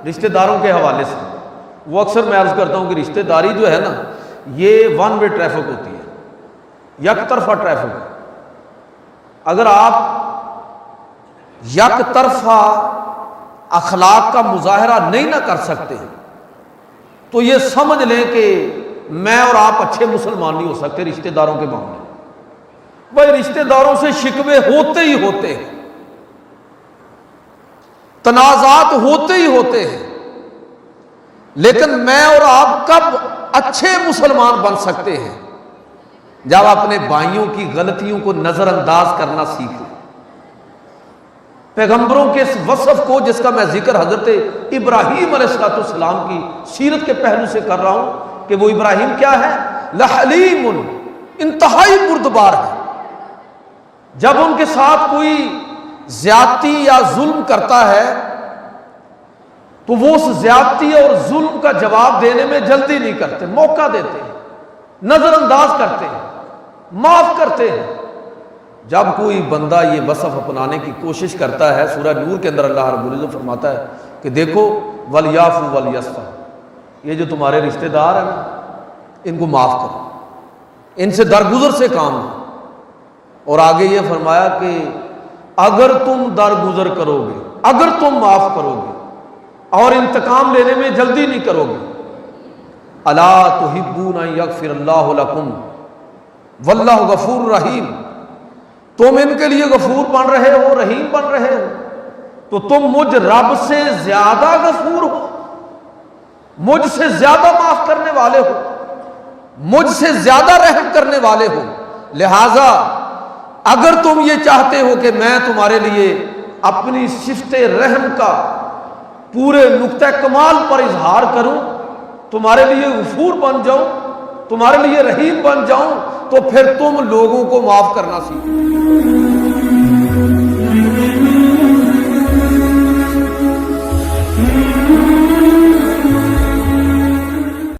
رشتہ داروں کے حوالے سے، وہ اکثر میں عرض کرتا ہوں کہ رشتہ داری جو ہے نا یہ ون وے ٹریفک ہوتی ہے، یک طرفہ ٹریفک ہے۔ اگر آپ یک طرفہ اخلاق کا مظاہرہ نہیں نہ کر سکتے تو یہ سمجھ لیں کہ میں اور آپ اچھے مسلمان نہیں ہو سکتے رشتہ داروں کے معاملے میں۔ بھائی رشتہ داروں سے شکوے ہوتے ہی ہوتے ہیں، تنازعات ہوتے ہی ہوتے ہیں، لیکن میں اور آپ کب اچھے مسلمان بن سکتے ہیں؟ جب اپنے بھائیوں کی غلطیوں کو نظر انداز کرنا سیکھ لیں۔ پیغمبروں کے اس وصف کو جس کا میں ذکر حضرت ابراہیم علیہ السلام کی سیرت کے پہلو سے کر رہا ہوں کہ وہ ابراہیم کیا ہے؟ لحلیم، انتہائی بردبار ہے۔ جب ان کے ساتھ کوئی زیادتی یا ظلم کرتا ہے تو وہ اس زیادتی اور ظلم کا جواب دینے میں جلدی نہیں کرتے، موقع دیتے ہیں، نظر انداز کرتے ہیں، معاف کرتے ہیں۔ جب کوئی بندہ یہ وصف اپنانے کی کوشش کرتا ہے، سورہ نور کے اندر اللہ رب العزت فرماتا ہے کہ دیکھو وَلْيَعْفُوا وَلْيَصْفَحُوا، یہ جو تمہارے رشتہ دار ہیں نا ان کو معاف کرو، ان سے درگزر سے کام لو۔ اور آگے یہ فرمایا کہ اگر تم درگزر کرو گے، اگر تم معاف کرو گے اور انتقام لینے میں جلدی نہیں کرو گے، الا تحبون ان یغفر اللہ لکم واللہ غفور رحیم، تم ان کے لیے غفور بن رہے ہو، رحیم بن رہے ہو، تو تم مجھ رب سے زیادہ غفور ہو، مجھ سے زیادہ معاف کرنے والے ہو، مجھ سے زیادہ رحم کرنے والے ہو۔ لہذا اگر تم یہ چاہتے ہو کہ میں تمہارے لیے اپنی صفت رحم کا پورے نقطہ کمال پر اظہار کروں، تمہارے لیے غفور بن جاؤں، تمہارے لیے رحیم بن جاؤں، تو پھر تم لوگوں کو معاف کرنا سیکھو۔